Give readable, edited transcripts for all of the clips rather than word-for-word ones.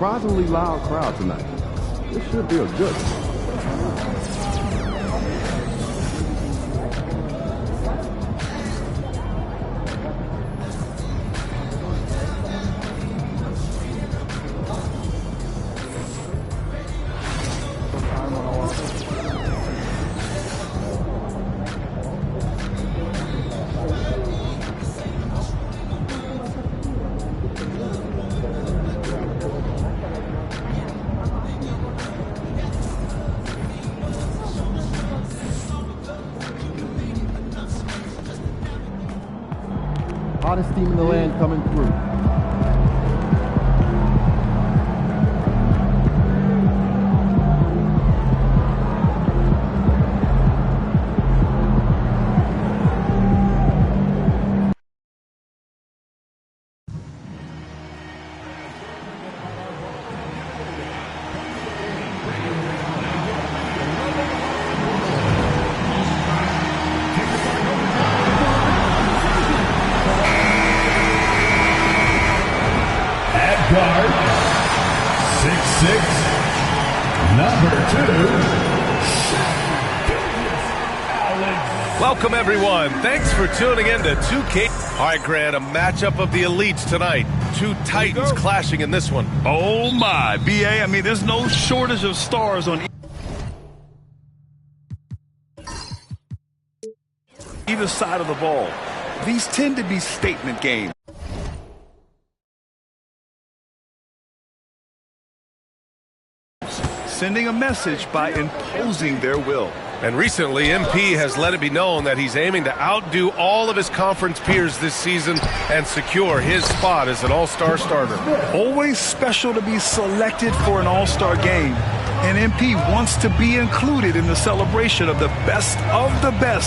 surprisingly loud crowd tonight. This should be a good one. Hottest team in the land coming through. Guard, 6'6", number 2, Welcome, everyone. Thanks for tuning in to 2K. All right, Grant, a matchup of the elites tonight. Two titans clashing in this one. Oh, my. B.A., I mean, there's no shortage of stars on either side of the ball. These tend to be statement games. Sending a message by imposing their will. And recently, MP has let it be known that he's aiming to outdo all of his conference peers this season and secure his spot as an all-star starter. Always special to be selected for an all-star game. And MP wants to be included in the celebration of the best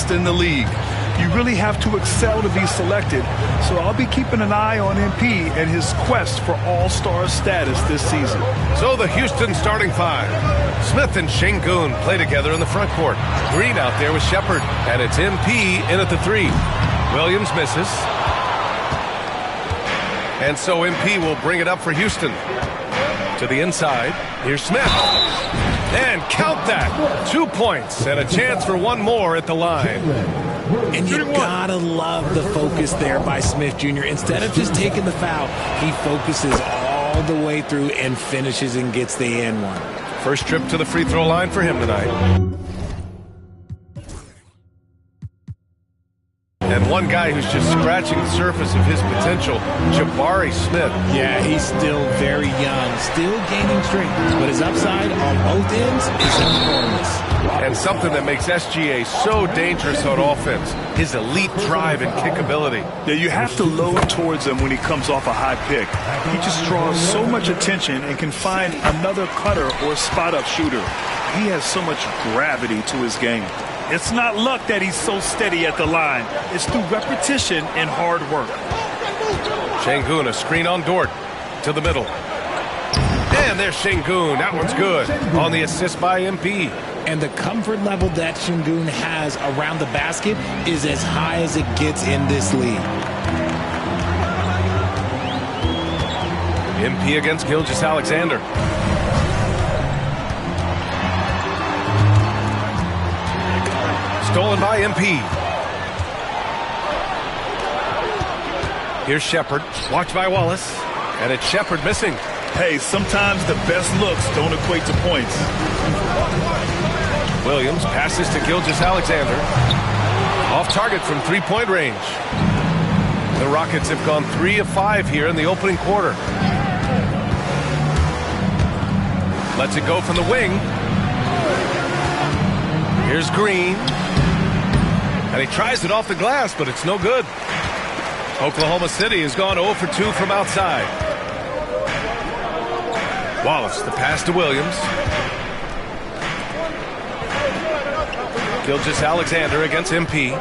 in the league. You really have to excel to be selected. So I'll be keeping an eye on MP and his quest for all-star status this season. So the Houston starting five. Smith and Şengün play together in the front court. Green out there with Shepard. And it's MP in at the three. Williams misses. And so MP will bring it up for Houston. To the inside. Here's Smith. And count that. 2 points and a chance for one more at the line. And you gotta love the focus there by Smith Jr. Instead of just taking the foul, he focuses all the way through and finishes and gets the and one. First trip to the free throw line for him tonight. And one guy who's just scratching the surface of his potential, Jabari Smith. Yeah, he's still very young, still gaining strength, but his upside on both ends is enormous. And something that makes SGA so dangerous on offense, his elite drive and kickability. Yeah, you have to load towards him when he comes off a high pick. He just draws so much attention and can find another cutter or spot-up shooter. He has so much gravity to his game. It's not luck that he's so steady at the line. It's through repetition and hard work. Şengün, a screen on Dort to the middle. And there's Şengün. That one's good on the assist by MP. And the comfort level that Şengün has around the basket is as high as it gets in this league. MP against Gilgeous-Alexander. Stolen by MP. Here's Shepard. Watched by Wallace. And it's Shepard missing. Hey, sometimes the best looks don't equate to points. Williams passes to Gilgeous-Alexander. Off target from three-point range. The Rockets have gone 3 of 5 here in the opening quarter. Lets it go from the wing. Here's Green. And he tries it off the glass, but it's no good. Oklahoma City has gone 0 for 2 from outside. Wallace, the pass to Williams. Gilgeous-Alexander against MP.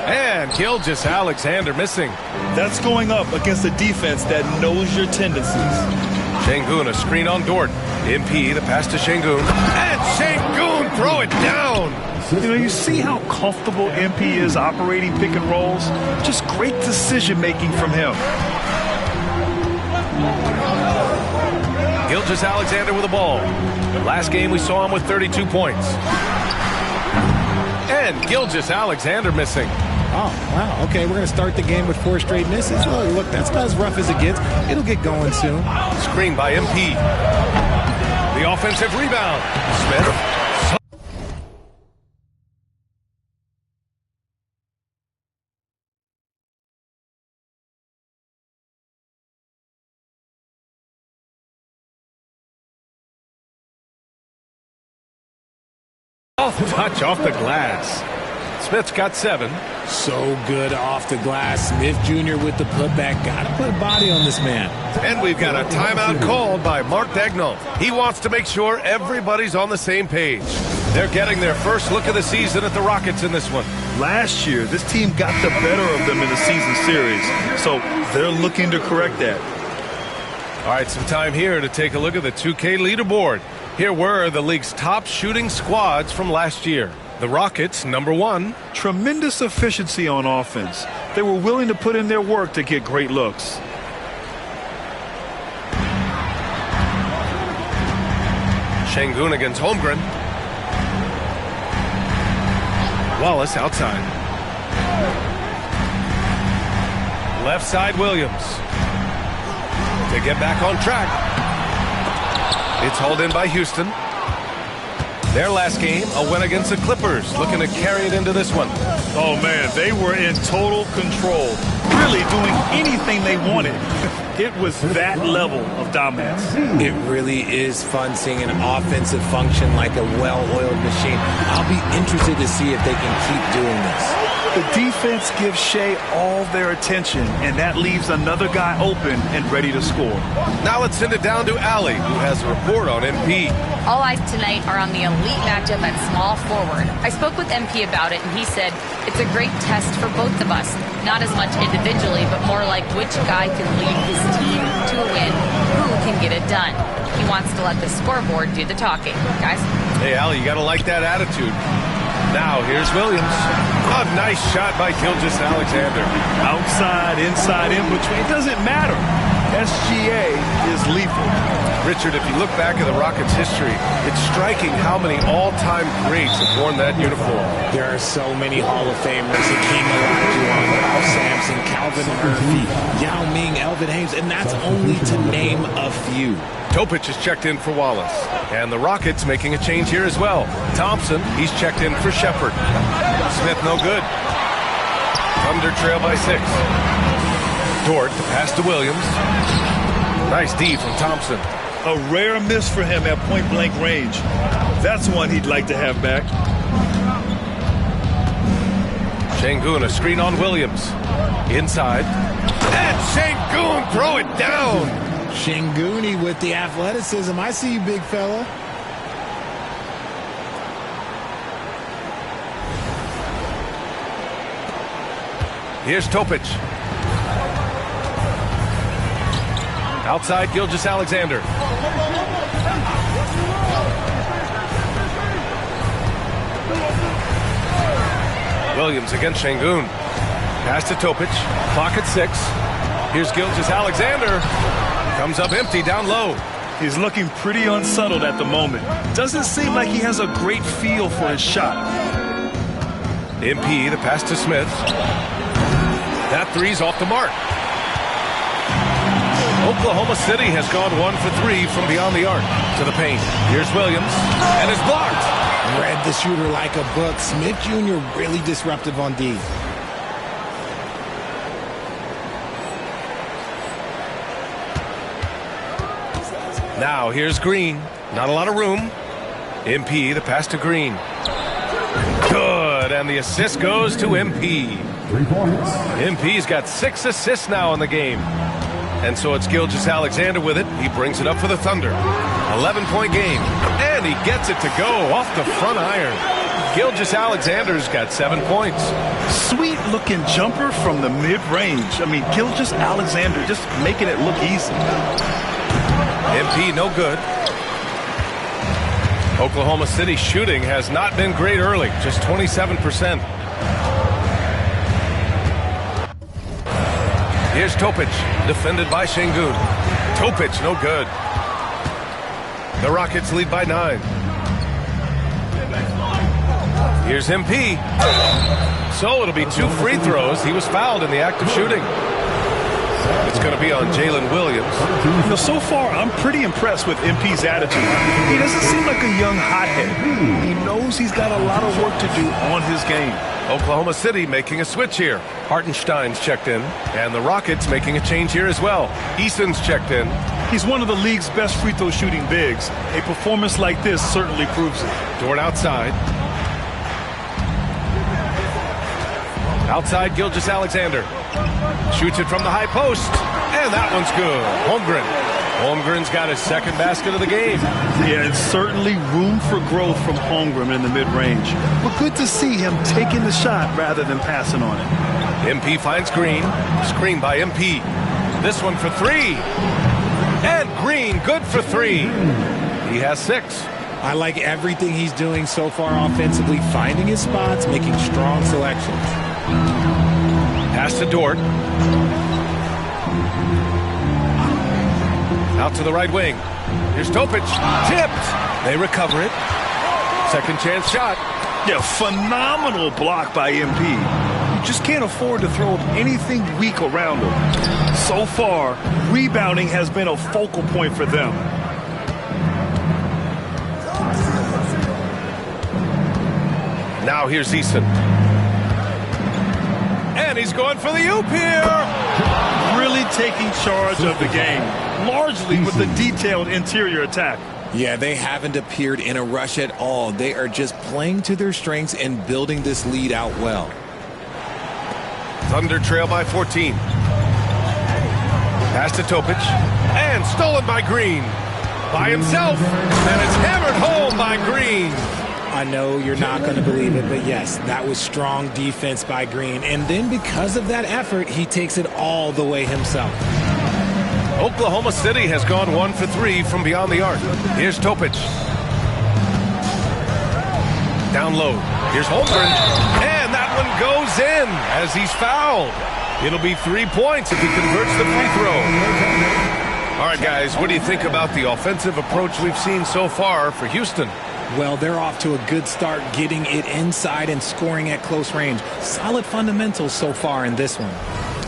And Gilgeous-Alexander missing. That's going up against a defense that knows your tendencies. Şengün, a screen on Dort. MP, the pass to Şengün. And Şengün, throw it down. You know, you see how comfortable MP is operating pick and rolls? Just great decision-making from him. Gilgeous-Alexander with the ball. Last game we saw him with 32 points. And Gilgeous-Alexander missing. Oh, wow. Okay, we're going to start the game with 4 straight misses. Oh, look, that's not as rough as it gets. It'll get going soon. Screen by MP. The offensive rebound. Smith. Touch off the glass. Smith's got 7. So good off the glass. Smith Jr. with the putback. Got to put a body on this man. And we've got a timeout called by Mark Daigneault. He wants to make sure everybody's on the same page. They're getting their first look of the season at the Rockets in this one. Last year, this team got the better of them in the season series, so they're looking to correct that. All right, some time here to take a look at the 2K leaderboard. Here were the league's top shooting squads from last year. The Rockets, number 1. Tremendous efficiency on offense. They were willing to put in their work to get great looks. Sengun against Holmgren. Wallace outside. Left side Williams. To get back on track. It's hauled in by Houston. Their last game, a win against the Clippers, looking to carry it into this one. Oh, man, they were in total control, really doing anything they wanted. It was that level of dominance. It really is fun seeing an offensive function like a well-oiled machine. I'll be interested to see if they can keep doing this. The defense gives Shea all their attention, and that leaves another guy open and ready to score. Now let's send it down to Allie, who has a report on MP. All eyes tonight are on the elite matchup at small forward. I spoke with MP about it, and he said it's a great test for both of us. Not as much individually, but more like which guy can lead his team to a win, who can get it done. He wants to let the scoreboard do the talking. Guys? Hey, Allie, you got to like that attitude. Now, here's Williams. A nice shot by Gilgeous-Alexander. Outside, inside, in between, it doesn't matter. SGA is lethal. Richard, if you look back at the Rockets' history, it's striking how many all-time greats have worn that uniform. There are so many Hall of Famers. Hakeem Olajuwon, Ralph Sampson, Calvin Murphy, Yao Ming, Elvin Hayes, and that's only to name a few. Topic is checked in for Wallace. And the Rockets making a change here as well. Thompson, he's checked in for Shepard. Smith, no good. Thunder trail by 6. Dort, the pass to Williams. Nice D from Thompson. A rare miss for him at point-blank range. That's one he'd like to have back. Sengun, a screen on Williams. Inside. And Sengun, throw it down. Sengun with the athleticism. I see you, big fella. Here's Topic. Outside, Gilgeous-Alexander. Williams against Sengun. Pass to Topic. Clock at 6. Here's Gilgeous-Alexander. Comes up empty down low. He's looking pretty unsettled at the moment. Doesn't seem like he has a great feel for his shot. MP, the pass to Smith. That three's off the mark. Oklahoma City has gone 1 for 3 from beyond the arc to the paint. Here's Williams, and it's blocked. Read the shooter like a book. Smith Jr. really disruptive on D. Now here's Green. Not a lot of room. MP, the pass to Green. Good, and the assist goes to MP. 3 points. MP's got 6 assists now in the game. And so it's Gilgeous-Alexander with it. He brings it up for the Thunder. 11-point game. And he gets it to go off the front iron. Gilgeous-Alexander's got 7 points. Sweet-looking jumper from the mid-range. I mean, Gilgeous-Alexander just making it look easy. MP no good. Oklahoma City shooting has not been great early, just 27%. Here's Topic, defended by Sengun. Topic no good. The Rockets lead by 9. Here's MP. So it'll be 2 free throws. He was fouled in the act of shooting. It's going to be on Jalen Williams. You know, so far, I'm pretty impressed with MP's attitude. He doesn't seem like a young hothead. He knows he's got a lot of work to do on his game. Oklahoma City making a switch here. Hartenstein's checked in, and the Rockets making a change here as well. Eason's checked in. He's one of the league's best free throw shooting bigs. A performance like this certainly proves it. Dort outside. Outside, Gilgeous-Alexander. Shoots it from the high post, and that one's good. Holmgren. Holmgren's got his second basket of the game. Yeah, it's certainly room for growth from Holmgren in the mid-range. But good to see him taking the shot rather than passing on it. MP finds Green. Screen by MP. This one for 3. And Green, good for 3. He has 6. I like everything he's doing so far offensively, finding his spots, making strong selections. Pass to Dort. Out to the right wing. Here's Topic. Tipped. They recover it. Second chance shot. Yeah, phenomenal block by MP. You just can't afford to throw anything weak around him. So far, rebounding has been a focal point for them. Now here's Eason. And he's going for the oop here. Really taking charge of the game, largely with the detailed interior attack. Yeah, they haven't appeared in a rush at all. They are just playing to their strengths and building this lead out well. Thunder trail by 14. Pass to Topic. And stolen by Green. By himself. And it's hammered home by Green. I know you're not going to believe it, but yes, that was strong defense by Green. And then because of that effort, he takes it all the way himself. Oklahoma City has gone 1 for 3 from beyond the arc. Here's Topic. Down low. Here's Holmgren. And that one goes in as he's fouled. It'll be 3 points if he converts the free throw. All right, guys, what do you think about the offensive approach we've seen so far for Houston? Well, they're off to a good start getting it inside and scoring at close range. Solid fundamentals so far in this one.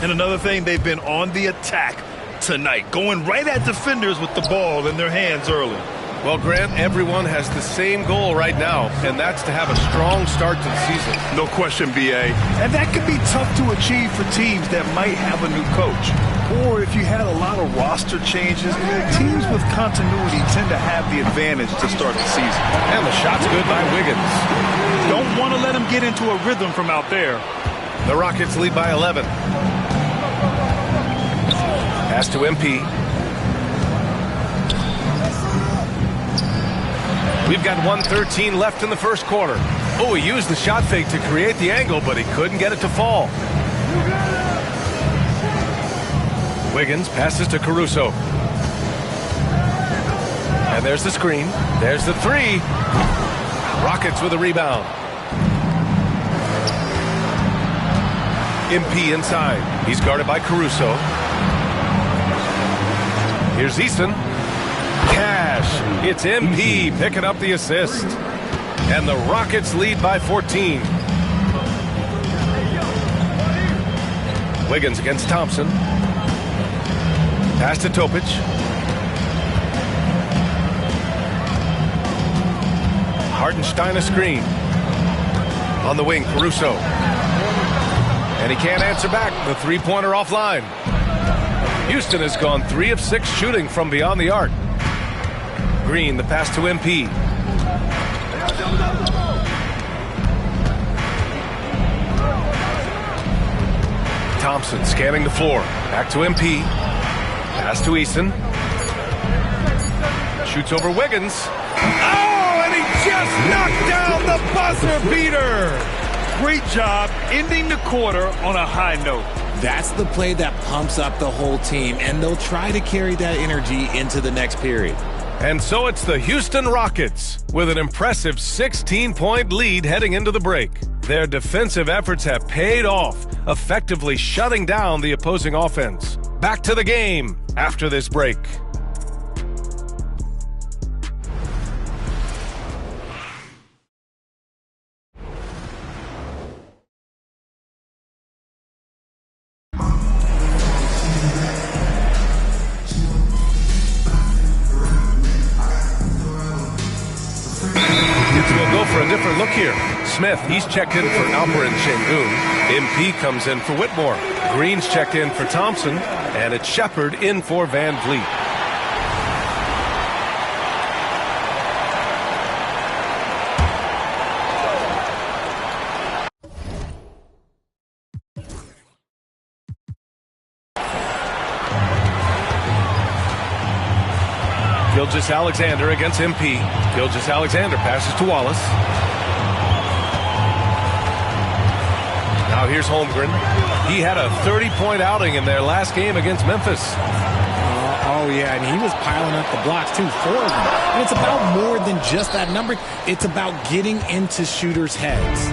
And another thing, they've been on the attack tonight, going right at defenders with the ball in their hands early. Well, Grant, everyone has the same goal right now, and that's to have a strong start to the season. No question, B.A. And that can be tough to achieve for teams that might have a new coach. Or if you had a lot of roster changes, teams with continuity tend to have the advantage to start the season. And the shot's good by Wiggins. Don't want to let him get into a rhythm from out there. The Rockets lead by 11. Pass to MP. We've got 1:13 left in the first quarter. Oh, he used the shot fake to create the angle, but he couldn't get it to fall. Wiggins passes to Caruso. And there's the screen. There's the 3. Rockets with a rebound. MP inside. He's guarded by Caruso. Here's Eason. Cash. It's MP picking up the assist. And the Rockets lead by 14. Wiggins against Thompson. Pass to Topic. Hartenstein a screen. On the wing, Caruso. And he can't answer back. The three-pointer offline. Houston has gone 3 of 6 shooting from beyond the arc. Green, the pass to MP. Thompson scanning the floor. Back to MP. Pass to Eason. Shoots over Wiggins. Oh, and he just knocked down the buzzer beater. Great job ending the quarter on a high note. That's the play that pumps up the whole team, and they'll try to carry that energy into the next period. And so it's the Houston Rockets with an impressive 16-point lead heading into the break. Their defensive efforts have paid off, effectively shutting down the opposing offense. Back to the game after this break. We'll go for a different look here. Smith, he's checked in for Alperin Şengün. MP comes in for Whitmore. Green's checked in for Thompson. And it's Shepard in for Van Vliet. Gilgeous-Alexander against MP. Gilgeous-Alexander passes to Wallace. Now here's Holmgren. He had a 30-point outing in their last game against Memphis. Oh, yeah, and he was piling up the blocks, too, 4 of them. And it's about more than just that number. It's about getting into shooters' heads.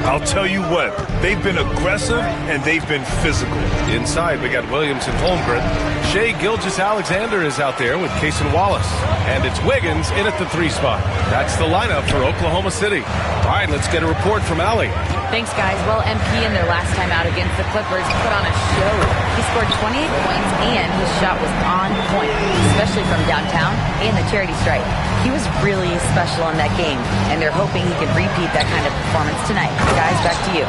I'll tell you what, they've been aggressive and they've been physical. Inside, we got Williams and Holmgren. Shai Gilgeous-Alexander is out there with Cason Wallace. And it's Wiggins in at the 3 spot. That's the lineup for Oklahoma City. All right, let's get a report from Allie. Thanks, guys. Well, MP in their last time out against the Clippers put on a show. He scored 28 points, and his shot was on point, especially from downtown and the charity stripe. He was really special in that game, and they're hoping he can repeat that kind of performance tonight. Guys, back to you.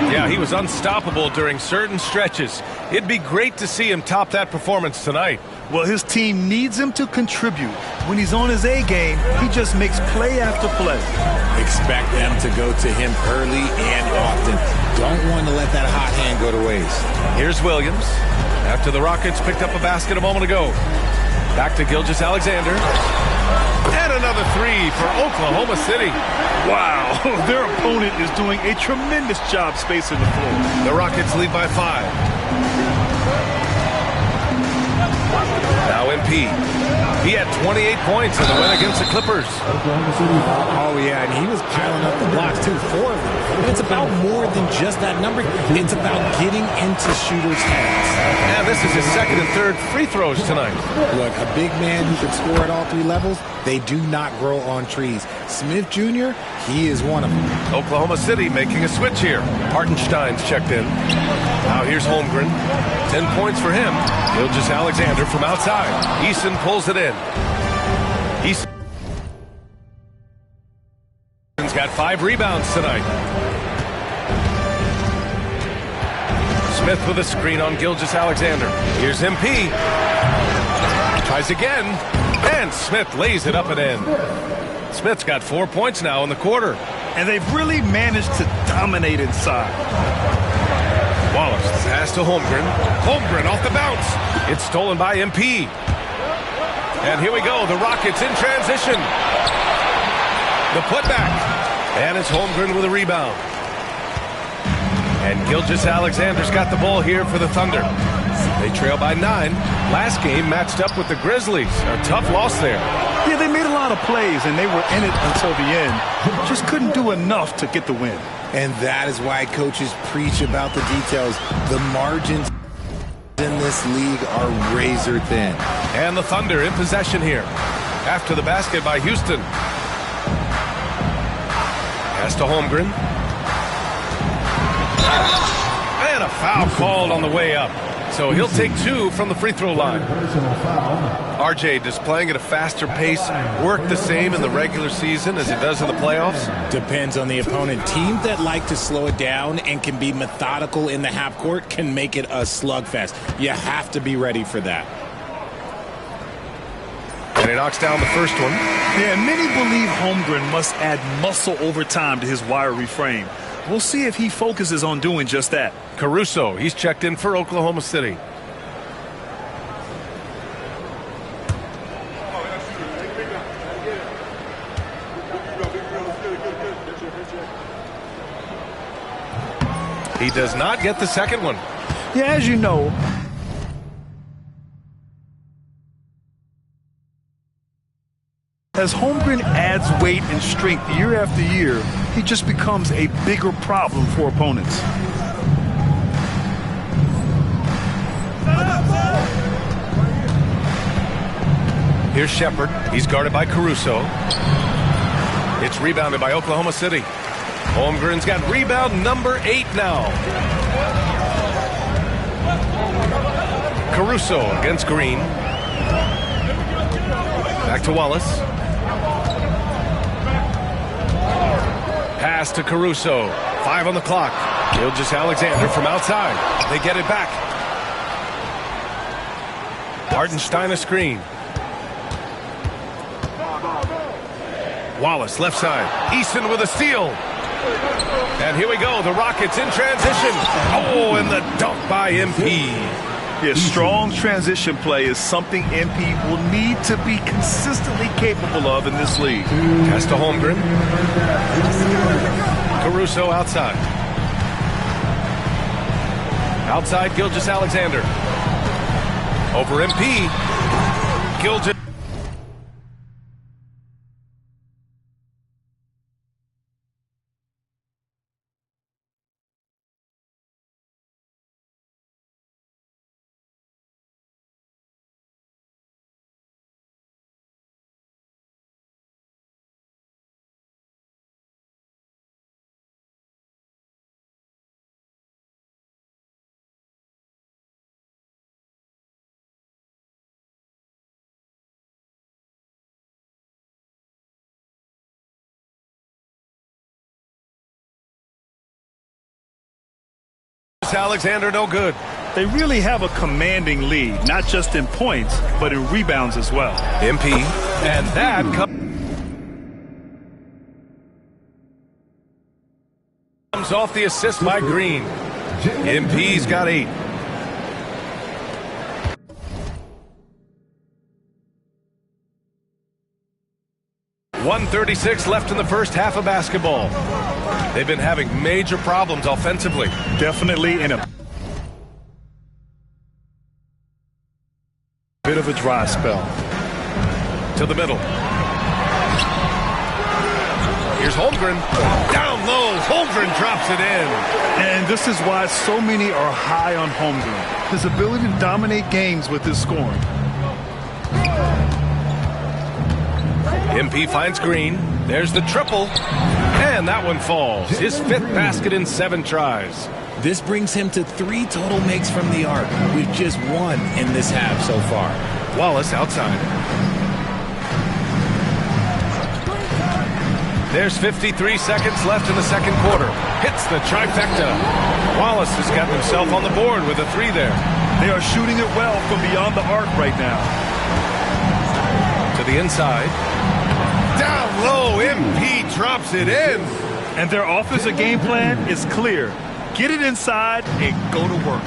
Yeah, he was unstoppable during certain stretches. It'd be great to see him top that performance tonight. Well, his team needs him to contribute. When he's on his A game, he just makes play after play. Expect them to go to him early and often. Don't want to let that hot hand go to waste. Here's Williams. After the Rockets picked up a basket a moment ago. Back to Gilgeous-Alexander. And another 3 for Oklahoma City. Wow, their opponent is doing a tremendous job spacing the floor. The Rockets lead by 5. Now MP. He had 28 points in the win against the Clippers. Oh, yeah, and he was piling up the blocks, too, 4 of them. And it's about more than just that number. It's about getting into shooters' heads. And this is his second and third free throws tonight. Look, a big man who can score at all 3 levels, they do not grow on trees. Smith Jr., he is one of them. Oklahoma City making a switch here. Hartenstein's checked in. Now here's Holmgren. 10 points for him. Gilgeous-Alexander from outside. Eason pulls it in. Eason's got 5 rebounds tonight. Smith with a screen on Gilgeous-Alexander. Here's MP. Tries again. And Smith lays it up and in. Smith's got 4 points now in the quarter. And they've really managed to dominate inside. Wallace pass to Holmgren. Holmgren off the bounce. It's stolen by MP. And here we go. The Rockets in transition. The putback. And it's Holmgren with a rebound. And Gilgeous-Alexander's got the ball here for the Thunder. They trail by 9. Last game matched up with the Grizzlies. A tough loss there. Yeah, they made a lot of plays, and they were in it until the end. Just couldn't do enough to get the win. And that is why coaches preach about the details. The margins in this league are razor thin. And the Thunder in possession here. After the basket by Houston. Pass to Holmgren. And a foul called on the way up. So he'll take 2 from the free throw line. RJ displaying at a faster pace, work the same in the regular season as it does in the playoffs? Depends on the opponent. Teams that like to slow it down and can be methodical in the half court can make it a slugfest. You have to be ready for that. And he knocks down the first one. Yeah, many believe Holmgren must add muscle over time to his wiry frame. We'll see if he focuses on doing just that. Caruso, he's checked in for Oklahoma City. He does not get the second one. Yeah, as you know, as Holmgren adds weight and strength year after year, he just becomes a bigger problem for opponents. Here's Shepard. He's guarded by Caruso. It's rebounded by Oklahoma City. Holmgren's got rebound number 8 now. Caruso against Green. Back to Wallace. pass to Caruso. 5 on the clock. Gilgeous-Alexander from outside. They get it back. Hartenstein a screen. Wallace left side. Eason with a steal. And here we go. The Rockets in transition. Oh, and the dunk by MP. Yeah, strong transition play is something MP will need to be consistently capable of in this league. Pass to Holmgren. Caruso outside. Outside Gilgeous-Alexander. Over MP. Gilgeous. Alexander no good. They really have a commanding lead, not just in points, but in rebounds as well. MP, and that comes off the assist by Green. MP's got 8. .136 left in the first half of basketball. They've been having major problems offensively. Definitely in a bit of a dry spell. To the middle. Here's Holmgren. Down low. Holmgren drops it in. And this is why so many are high on Holmgren. His ability to dominate games with his scoring. MP finds Green. There's the triple. And that one falls. His 5th basket in 7 tries. This brings him to 3 total makes from the arc, with just 1 in this half so far. Wallace outside. There's 53 seconds left in the second quarter. Hits the trifecta. Wallace has gotten himself on the board with a 3 there. They are shooting it well from beyond the arc right now. To the inside. Down low, MP drops it in. And their offensive game plan is clear. Get it inside and go to work.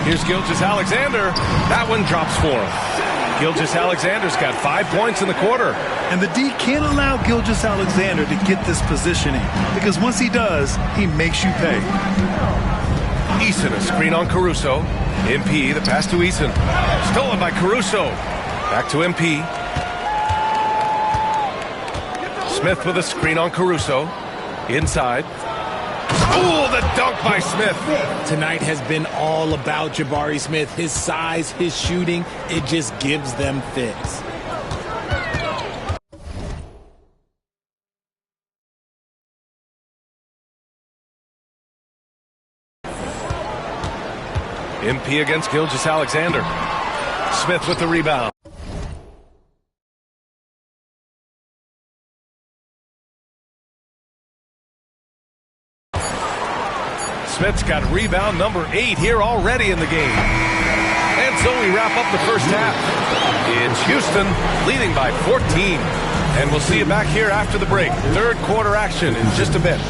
Here's Gilgeous-Alexander. That one drops for him. Gilgeous-Alexander's got 5 points in the quarter. And the D can't allow Gilgeous-Alexander to get this positioning, because once he does, he makes you pay. Eason a screen on Caruso. MP, the pass to Eason. Stolen by Caruso. Back to MP. Smith with a screen on Caruso. Inside. Oh, the dunk by Smith. Tonight has been all about Jabari Smith. His size, his shooting, it just gives them fits. MP against Gilgeous-Alexander. Smith with the rebound. Smith's got rebound number 8 here already in the game. And so we wrap up the first half. It's Houston leading by 14. And we'll see you back here after the break. Third quarter action in just a bit.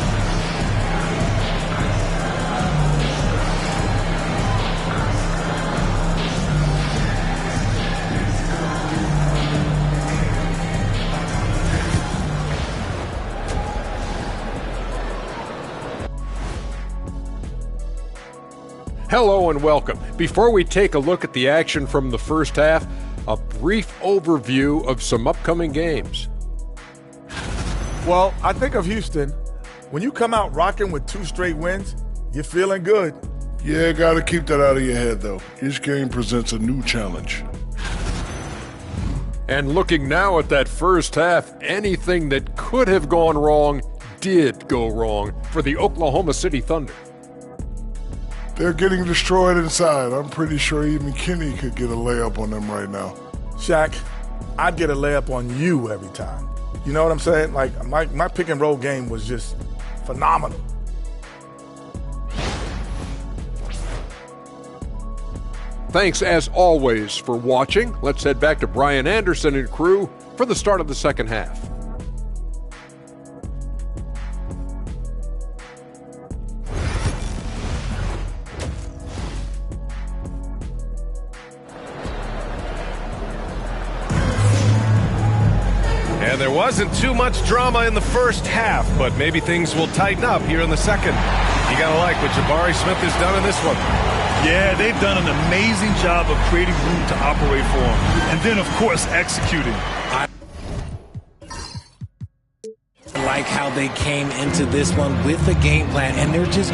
Hello and welcome. Before we take a look at the action from the first half, a brief overview of some upcoming games. Well, I think of Houston. When you come out rocking with 2 straight wins, you're feeling good. Yeah, got to keep that out of your head, though. Each game presents a new challenge. And looking now at that first half, anything that could have gone wrong did go wrong for the Oklahoma City Thunder. They're getting destroyed inside. I'm pretty sure even Kenny could get a layup on them right now. Shaq, I'd get a layup on you every time. You know what I'm saying? Like, my pick and roll game was just phenomenal. Thanks, as always, for watching. Let's head back to Brian Anderson and crew for the start of the second half. And there wasn't too much drama in the first half, but maybe things will tighten up here in the second. You gotta like what Jabari Smith has done in this one. Yeah, they've done an amazing job of creating room to operate for him. And then, of course, executing. I like how they came into this one with a game plan, and they're just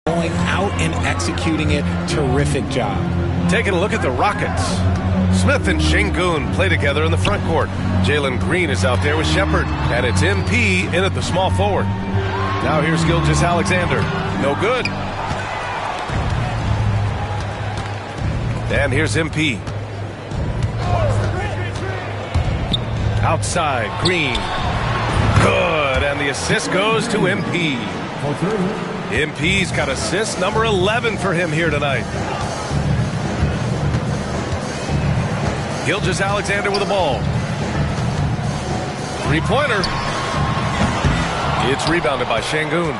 going out and executing it. Terrific job. Taking a look at the Rockets. Smith and Şengün play together in the front court. Jalen Green is out there with Shepherd, and it's MP in at the small forward. Now here's Gilgeous-Alexander. No good. And here's MP. Outside, Green. Good, and the assist goes to MP. MP's got assist number 11 for him here tonight. Gilgeous-Alexander with the ball. Three-pointer. It's rebounded by Şengün.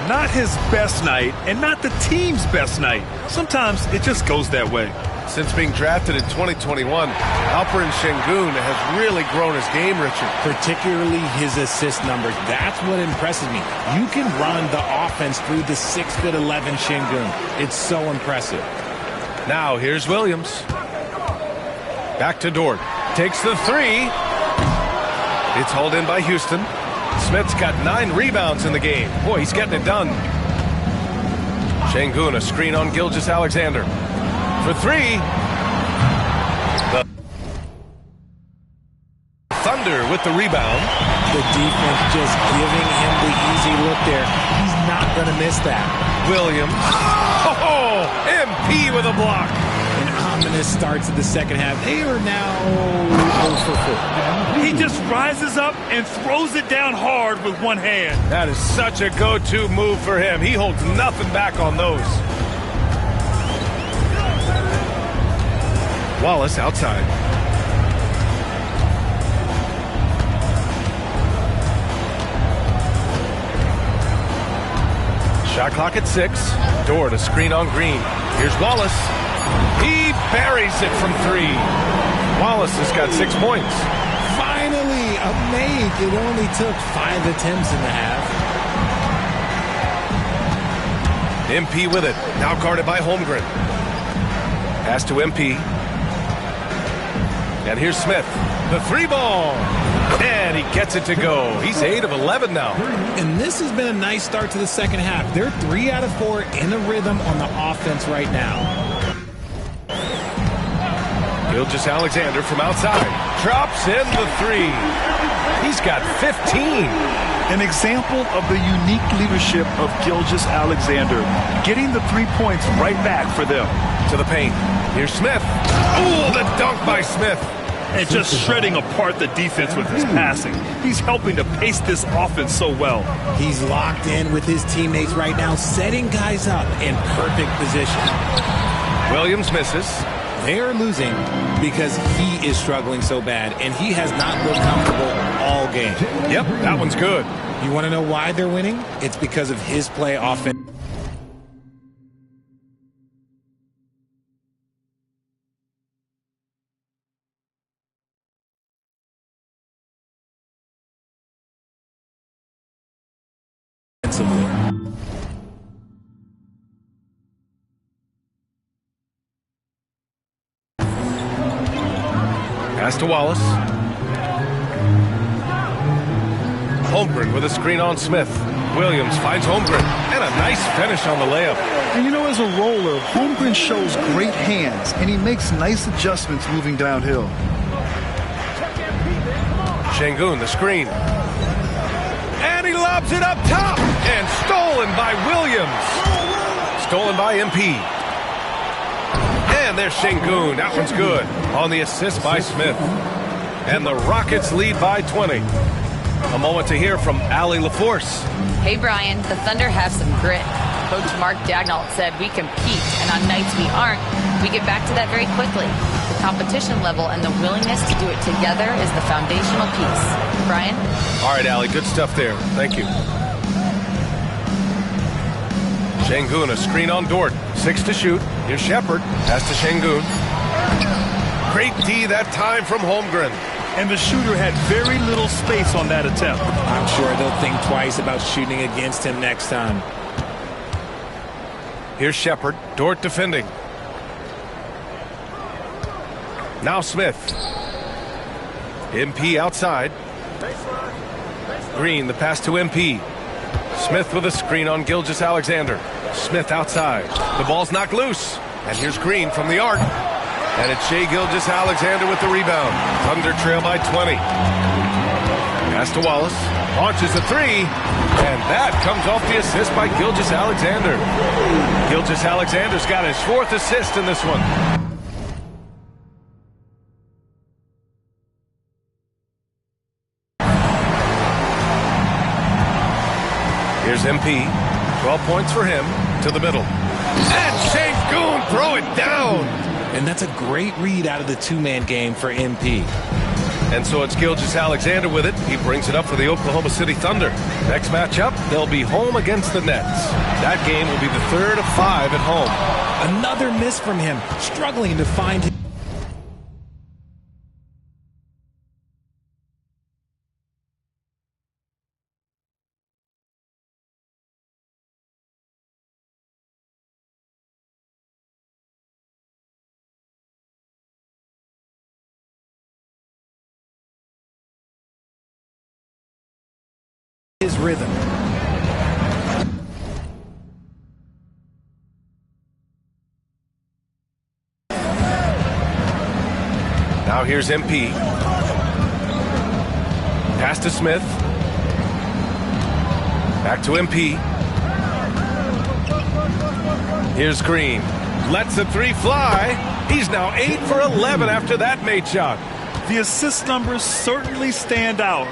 Not his best night, and not the team's best night. Sometimes it just goes that way. Since being drafted in 2021, Alperen Şengün has really grown his game, Richard. Particularly his assist numbers. That's what impresses me. You can run the offense through the 6'11" Şengün. It's so impressive. Now here's Williams. Back to Dort. Takes the three. It's hauled in by Houston. Smith's got 9 rebounds in the game. Boy, he's getting it done. Şengün, a screen on Gilgeous-Alexander. For three. The Thunder with the rebound. The defense just giving him the easy look there. He's not going to miss that. Williams. Oh, MP with a block. An ominous start to the second half. They are now 0 for 4. He just rises up and throws it down hard with one hand. That is such a go-to move for him. He holds nothing back on those. Wallace outside. Shot clock at 6. Dort, a screen on Green. Here's Wallace. He buries it from 3. Wallace has got 6 points. Finally, a make. It only took 5 attempts in the half. MP with it. Now guarded by Holmgren. Pass to MP. And here's Smith. The 3-ball. And he gets it to go. He's 8 of 11 now. And this has been a nice start to the second half. They're 3 out of 4 in a rhythm on the offense right now. Gilgeous-Alexander from outside. Drops in the 3. He's got 15. An example of the unique leadership of Gilgeous-Alexander, getting the 3 points right back for them. To the paint. Here's Smith. Ooh, the dunk by Smith. And just shredding apart the defense with his passing. He's helping to pace this offense so well. He's locked in with his teammates right now, setting guys up in perfect position. Williams misses. They are losing because he is struggling so bad, and he has not looked comfortable all game. Yep, that one's good. You want to know why they're winning? It's because of his play offense. Pass to Wallace. Holmgren with a screen on Smith. Williams finds Holmgren. And a nice finish on the layup. And you know, as a roller, Holmgren shows great hands, and he makes nice adjustments moving downhill. Şengün, the screen. And he lobs it up top. And stolen by Williams. Stolen by MP. And there's Sengun. That one's good. On the assist by Smith. And the Rockets lead by 20. A moment to hear from Allie LaForce. Hey, Brian, the Thunder have some grit. Coach Mark Daigneault said we compete, and on nights we aren't, we get back to that very quickly. The competition level and the willingness to do it together is the foundational piece. Brian? All right, Allie, good stuff there. Thank you. Sengun, a screen on Dort. 6 to shoot. Here's Shepard. Pass to Sengun. Great D that time from Holmgren. And the shooter had very little space on that attempt. I'm sure they'll think twice about shooting against him next time. Here's Shepard. Dort defending. Now Smith. MP outside. Green, the pass to MP. Smith with a screen on Gilgeous-Alexander. Smith outside. The ball's knocked loose. And here's Green from the arc. And it's Shai Gilgeous-Alexander with the rebound. Thunder trail by 20. Pass to Wallace. Launches a three. And that comes off the assist by Gilgeous-Alexander. Gilgeous-Alexander's got his 4th assist in this one. Here's MP. 12 points for him. To the middle. And Sengun throw it down. And that's a great read out of the two-man game for MP. And so it's Gilgeous-Alexander with it. He brings it up for the Oklahoma City Thunder. Next matchup, they'll be home against the Nets. That game will be the 3rd of 5 at home. Another miss from him, struggling to find him. His rhythm. Now here's MP. Pass to Smith. Back to MP. Here's Green. Lets the three fly. He's now 8 for 11 after that made shot. The assist numbers certainly stand out.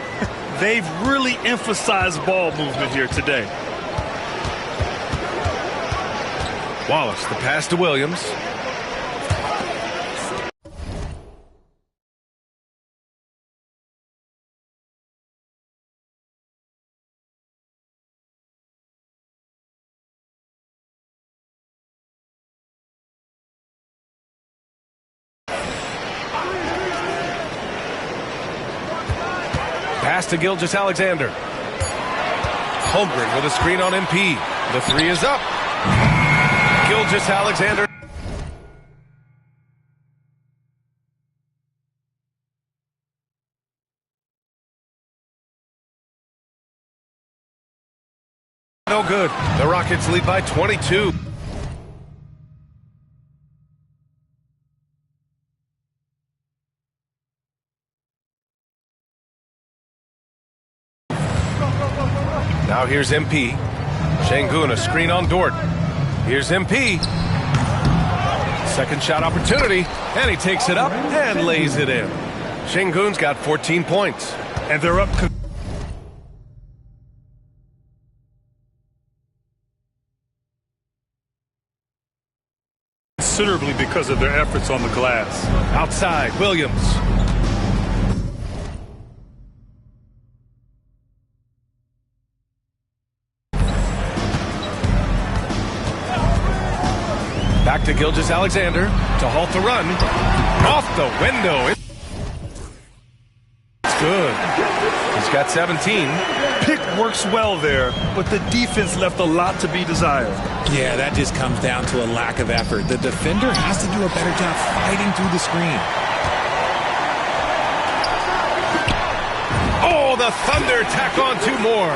They've really emphasized ball movement here today. Wallace, the pass to Williams. Pass to Gilgeous-Alexander. Holmgren with a screen on MP. The three is up. Gilgeous-Alexander. No good. The Rockets lead by 22. Now here's MP. Sengun, a screen on Dort. Here's MP. Second shot opportunity, and he takes it up and lays it in. Sengun's got 14 points. And they're up considerably because of their efforts on the glass. Outside, Williams. Back to Gilgeous-Alexander to halt the run. Off the window. It's good. He's got 17. Pick works well there, but the defense left a lot to be desired. Yeah, that just comes down to a lack of effort. The defender has to do a better job fighting through the screen. Oh, the Thunder tack on 2 more.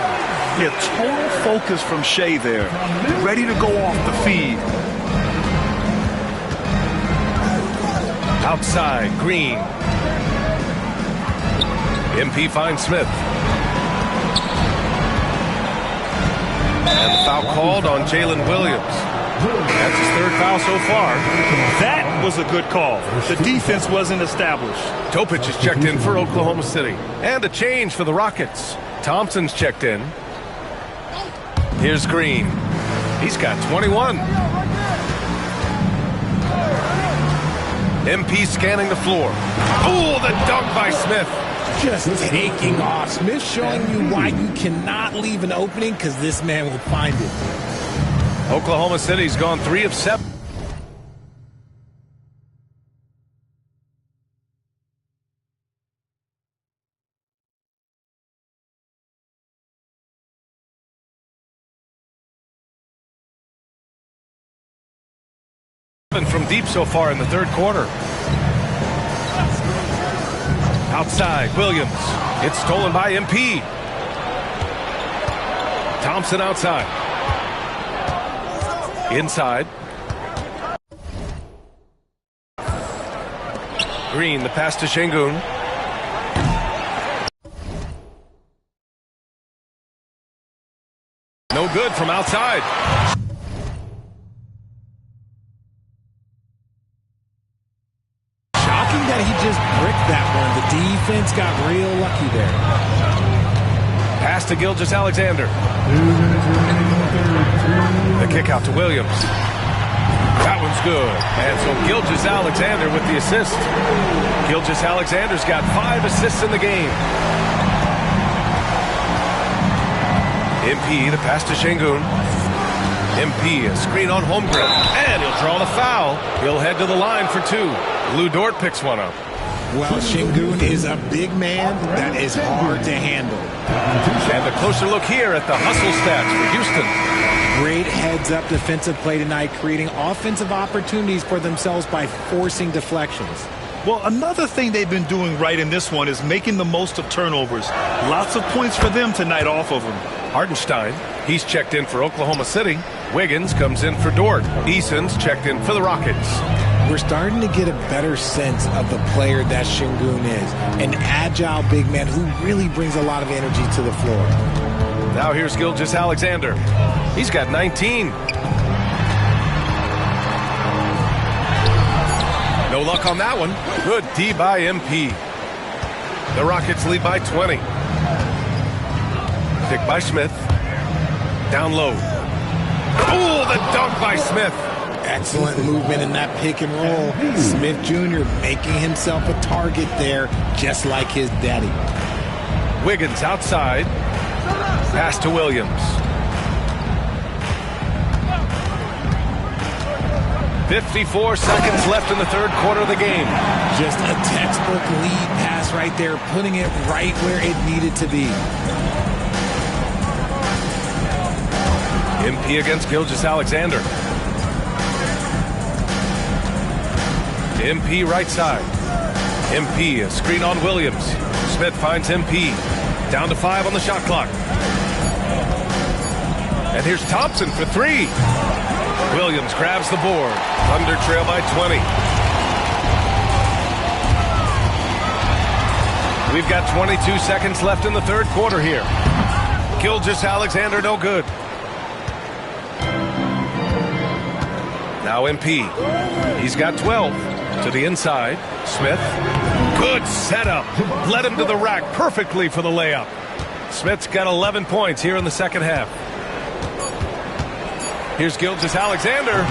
Yeah, total focus from Shai there. Ready to go off the feed. Outside, Green. MP finds Smith. And the foul called on Jalen Williams. foul so far. That was a good call. The defense wasn't established. Topic is checked in for Oklahoma City. And a change for the Rockets. Thompson's checked in. Here's Green. He's got 21. MP scanning the floor. Oh, the dunk by Smith. Just taking off. Smith showing you why you cannot leave an opening, because this man will find it. Oklahoma City's gone 3 of 7. From deep so far in the third quarter. Outside, Williams. It's stolen by MP. Thompson outside. Inside. Green, the pass to Şengün. No good from outside. That he just bricked that one. The defense got real lucky there. Pass to Gilgeous-Alexander. The kick out to Williams. That one's good. And so Gilgeous-Alexander with the assist. Gilgeous-Alexander's got 5 assists in the game. MP, the pass to Şengün. MP, a screen on Holmgren. And he'll draw the foul. He'll head to the line for 2. Lou Dort picks one up. Well, Şengün is a big man that is hard to handle. And a closer look here at the hustle stats for Houston. Great heads-up defensive play tonight, creating offensive opportunities for themselves by forcing deflections. Well, another thing they've been doing right in this one is making the most of turnovers. Lots of points for them tonight off of them. Hartenstein, he's checked in for Oklahoma City. Wiggins comes in for Dort. Eason's checked in for the Rockets. We're starting to get a better sense of the player that Şengün is. An agile big man who really brings a lot of energy to the floor. Now here's Gilgeous-Alexander. He's got 19. No luck on that one. Good D by MP. The Rockets lead by 20. Pick by Smith. Down low. Oh, the dunk by Smith. Excellent movement in that pick and roll. Smith Jr. making himself a target there, just like his daddy. Wiggins outside. Pass to Williams. 54 seconds left in the third quarter of the game. Just a textbook lead pass right there, putting it right where it needed to be. MP against Gilgeous-Alexander. MP right side. MP, a screen on Williams. Smith finds MP. Down to 5 on the shot clock. And here's Thompson for 3. Williams grabs the board. Thunder trail by 20. We've got 22 seconds left in the third quarter here. Gilgeous-Alexander no good. Now MP. He's got 12. To the inside. Smith. Good setup. Led him to the rack perfectly for the layup. Smith's got 11 points here in the second half. Here's Gilgeous-Alexander.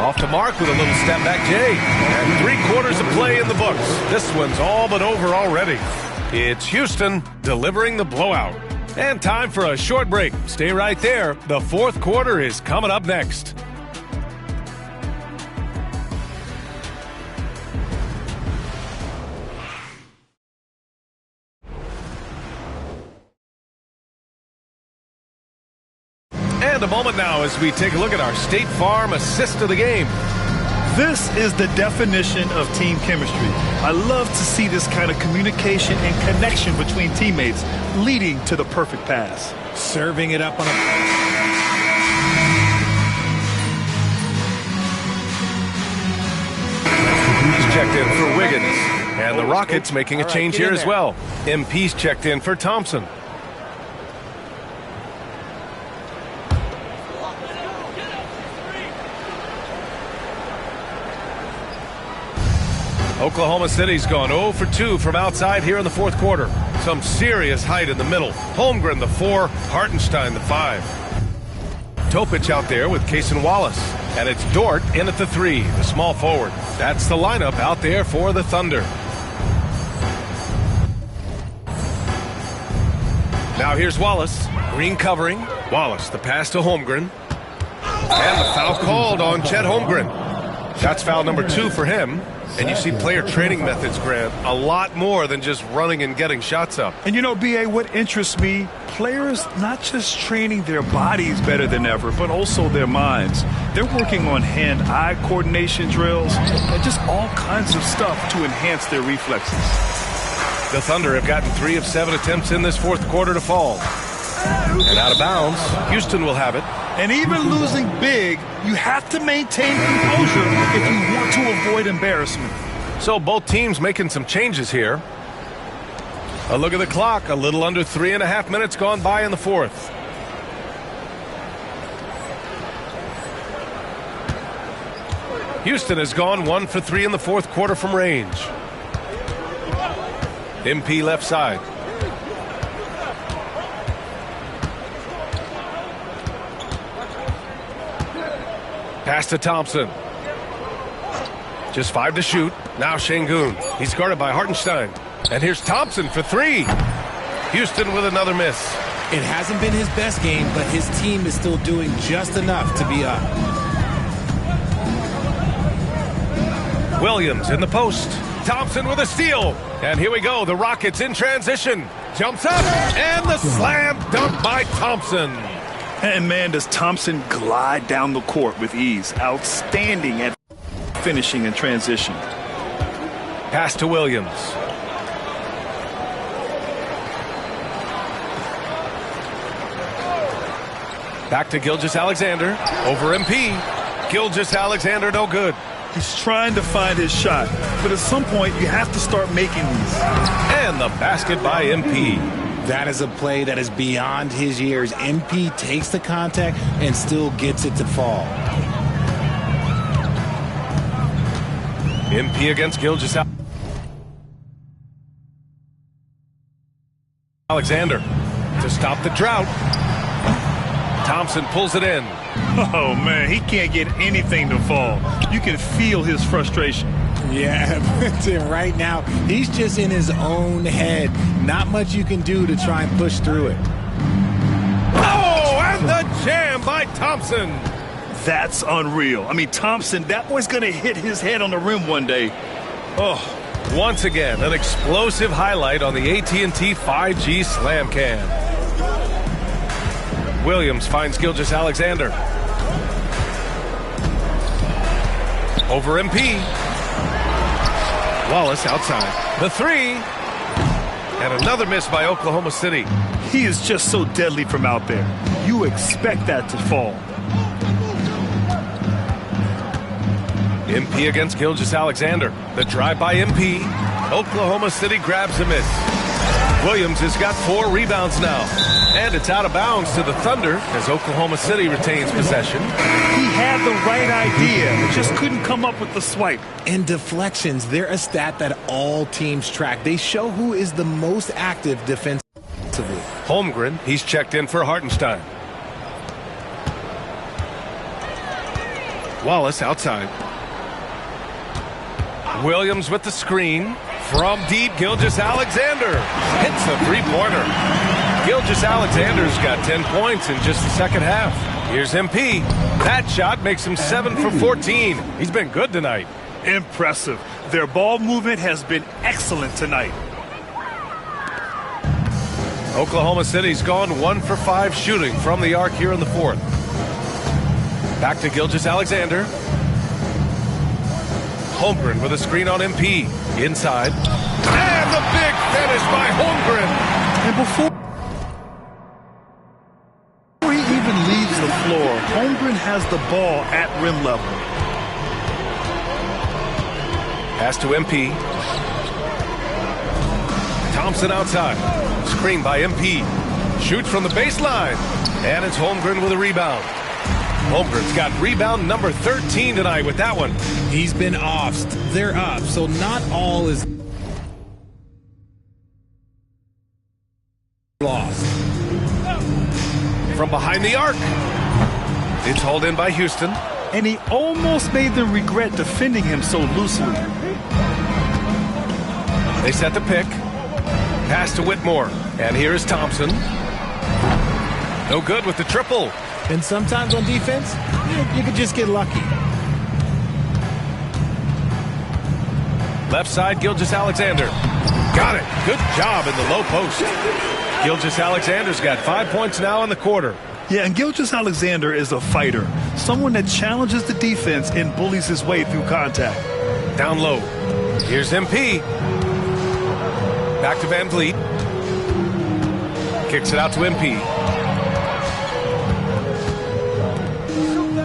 Off to mark with a little step back J. And 3 quarters of play in the books. This one's all but over already. It's Houston delivering the blowout. And time for a short break. Stay right there. The fourth quarter is coming up next. And a moment now as we take a look at our State Farm assist of the game. This is the definition of team chemistry. I love to see this kind of communication and connection between teammates leading to the perfect pass. Serving it up on a... He's checked in for Wiggins. And the Rockets making a change here as well. MP's checked in for Thompson. Oklahoma City's gone 0 for 2 from outside here in the fourth quarter. Some serious height in the middle. Holmgren the 4, Hartenstein the 5. Topic out there with Cason Wallace. And it's Dort in at the 3, the small forward. That's the lineup out there for the Thunder. Now here's Wallace. Green covering. Wallace, the pass to Holmgren. And the foul called on Chet Holmgren. That's foul number 2 for him. And you see player training methods, Grant, a lot more than just running and getting shots up. And you know, B.A., what interests me, players not just training their bodies better than ever, but also their minds. They're working on hand-eye coordination drills and just all kinds of stuff to enhance their reflexes. The Thunder have gotten 3 of 7 attempts in this fourth quarter to fall. And out of bounds, Houston will have it. And even losing big, you have to maintain composure if you want to avoid embarrassment. So both teams making some changes here. A look at the clock, a little under 3.5 minutes gone by in the fourth. Houston has gone 1 for 3 in the fourth quarter from range. MP left side. Pass to Thompson. Just 5 to shoot. Now Şengün. He's guarded by Hartenstein. And here's Thompson for 3. Houston with another miss. It hasn't been his best game, but his team is still doing just enough to be up. Williams in the post. Thompson with a steal. And here we go. The Rockets in transition. Jumps up. And the slam dunk by Thompson. And man, does Thompson glide down the court with ease. Outstanding at finishing in transition. Pass to Williams. Back to Gilgeous-Alexander. Over MP. Gilgeous-Alexander no good. He's trying to find his shot, but at some point you have to start making these. And the basket by MP. That is a play that is beyond his years. MP takes the contact and still gets it to fall. MP against Gilgeous-Alexander to stop the drought. Thompson pulls it in. Oh, man, he can't get anything to fall. You can feel his frustration. Yeah, right now, he's just in his own head. Not much you can do to try and push through it. Oh, and the jam by Thompson. That's unreal. I mean, Thompson, that boy's going to hit his head on the rim one day. Oh, once again, an explosive highlight on the AT&T 5G Slam Cam. Williams finds Gilgeous-Alexander. Over MP. Wallace outside. The 3. And another miss by Oklahoma City. He is just so deadly from out there. You expect that to fall. MP against Gilgeous-Alexander. The drive by MP. Oklahoma City grabs a miss. Williams has got 4 rebounds now. And it's out of bounds to the Thunder as Oklahoma City retains possession. He had the right idea, just couldn't come up with the swipe. And deflections, they're a stat that all teams track. They show who is the most active defensively. Holmgren, he's checked in for Hartenstein. Wallace outside. Williams with the screen. From deep, Gilgeous-Alexander hits a three-pointer. Gilgeous-Alexander's got 10 points in just the second half. Here's MP. That shot makes him 7 for 14. He's been good tonight. Impressive. Their ball movement has been excellent tonight. Oklahoma City's gone 1 for 5 shooting from the arc here in the fourth. Back to Gilgeous-Alexander. Holmgren with a screen on MP. Inside. And the big finish by Holmgren. And before he even leaves the floor, Holmgren has the ball at rim level. Pass to MP. Thompson outside. Screen by MP. Shoots from the baseline. And it's Holmgren with a rebound. Holmgren's got rebound number 13 tonight with that one. He's been off. They're up, so not all is lost. From behind the arc. It's hauled in by Houston. And he almost made them regret defending him so loosely. They set the pick. Pass to Whitmore. And here is Thompson. No good with the triple. And sometimes on defense, you could just get lucky. Left side, Gilgeous-Alexander. Got it. Good job in the low post. Gilgeous-Alexander's got 5 points now in the quarter. Yeah, and Gilgeous-Alexander is a fighter. Someone that challenges the defense and bullies his way through contact. Down low. Here's MP. Back to Van Vliet. Kicks it out to MP.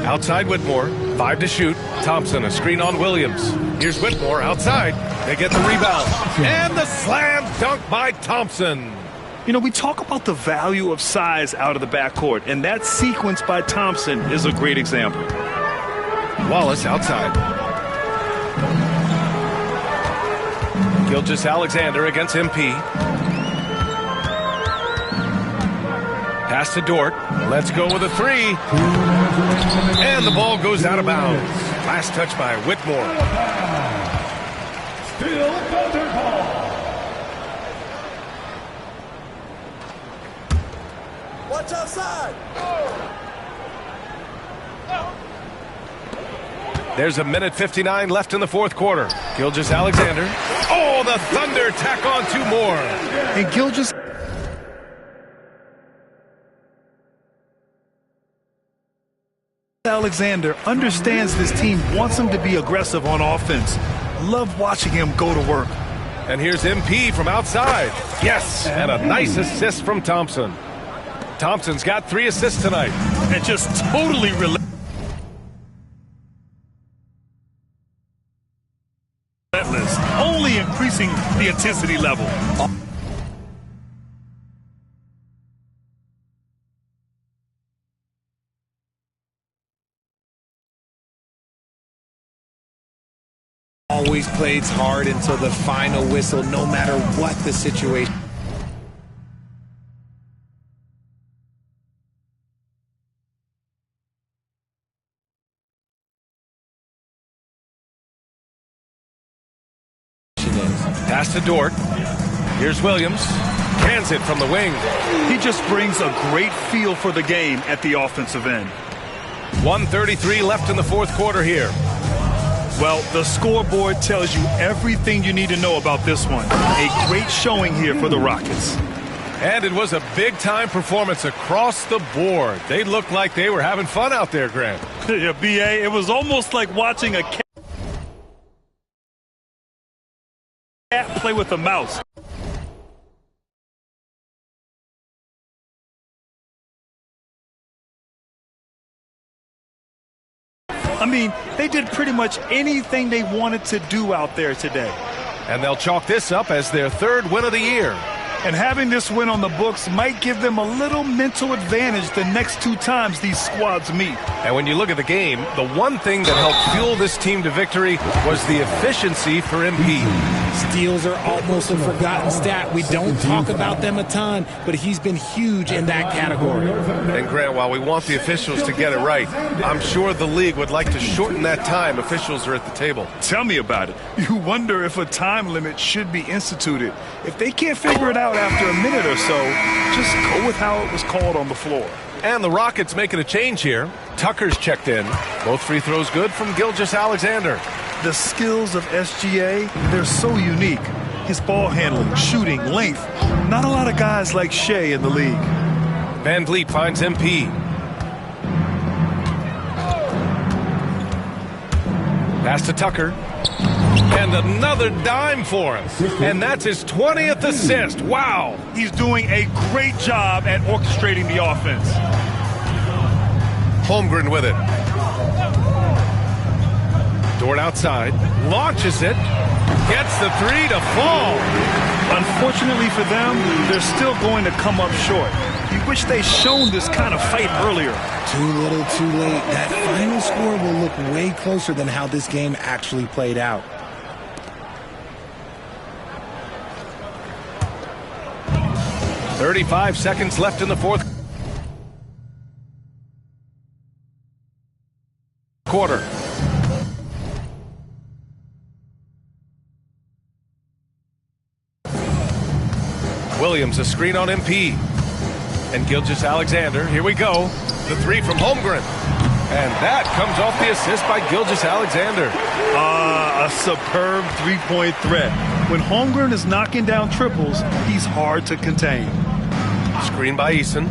Outside Whitmore. 5 to shoot. Thompson, a screen on Williams. Here's Whitmore outside. They get the rebound. And the slam dunk by Thompson. You know, we talk about the value of size out of the backcourt, and that sequence by Thompson is a great example. Wallace outside. Gilgeous-Alexander against MP. Pass to Dort. Let's go with a 3. And the ball goes out of bounds. Last touch by Whitmore. Still Thunder ball. Watch outside. There's 1:59 left in the fourth quarter. Gilgeous-Alexander. Oh, the Thunder tack on 2 more. And Gilgeous-Alexander understands this team wants him to be aggressive on offense. Love watching him go to work. And here's MP from outside. Yes, and a nice assist from Thompson. Thompson's got 3 assists tonight. And just totally relentless. Only increasing the intensity level. Always plays hard until the final whistle, no matter what the situation. Pass to Dort. Here's Williams. Cans it from the wing. He just brings a great feel for the game at the offensive end. 1:33 left in the fourth quarter here. Well, the scoreboard tells you everything you need to know about this one. A great showing here for the Rockets. And it was a big-time performance across the board. They looked like they were having fun out there, Grant. Yeah, B.A., it was almost like watching a cat play with a mouse. I mean, they did pretty much anything they wanted to do out there today. And they'll chalk this up as their 3rd win of the year. And having this win on the books might give them a little mental advantage the next 2 times these squads meet. And when you look at the game, the one thing that helped fuel this team to victory was the efficiency for MP. Steals are almost a forgotten stat. We don't talk about them a ton, but he's been huge in that category. And Grant, while we want the officials to get it right, I'm sure the league would like to shorten that time officials are at the table. Tell me about it. You wonder if a time limit should be instituted. If they can't figure it out after a minute or so, just go with how it was called on the floor. And the Rockets making a change here. Tucker's checked in. Both free throws good from Gilgeous-Alexander. The skills of SGA, they're so unique. His ball handling, shooting, length. Not a lot of guys like Shea in the league. Van Vliet finds MP. Pass to Tucker. And another dime for him. And that's his 20th assist. Wow. He's doing a great job at orchestrating the offense. Holmgren with it. Dort outside. Launches it. Gets the 3 to fall. Unfortunately for them, they're still going to come up short. You wish they'd shown this kind of fight earlier. Too little, too late. That final score will look way closer than how this game actually played out. "35 seconds left in the fourth quarter. Williams, a screen on MP. And Gilgeous-Alexander, here we go. The three from Holmgren. And that comes off the assist by Gilgeous-Alexander. A superb three-point threat. When Holmgren is knocking down triples, he's hard to contain. Screen by Eason.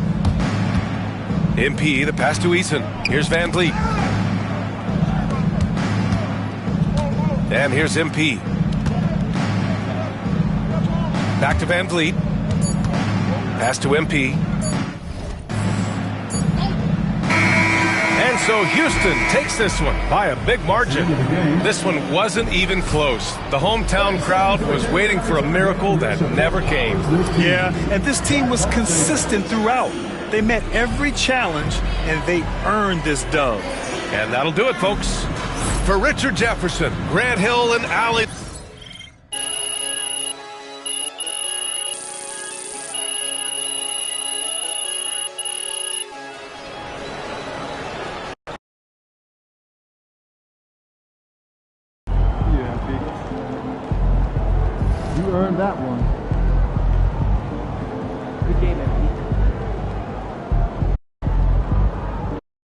MP, the pass to Eason. Here's Van Vliet. And here's MP. Back to Van Vliet. Pass to MP. And so Houston takes this one by a big margin. This one wasn't even close. The hometown crowd was waiting for a miracle that never came. Yeah, and this team was consistent throughout. They met every challenge, and they earned this dub. And that'll do it, folks. For Richard Jefferson, Grant Hill, and Allie. You earned that one. Good game, man.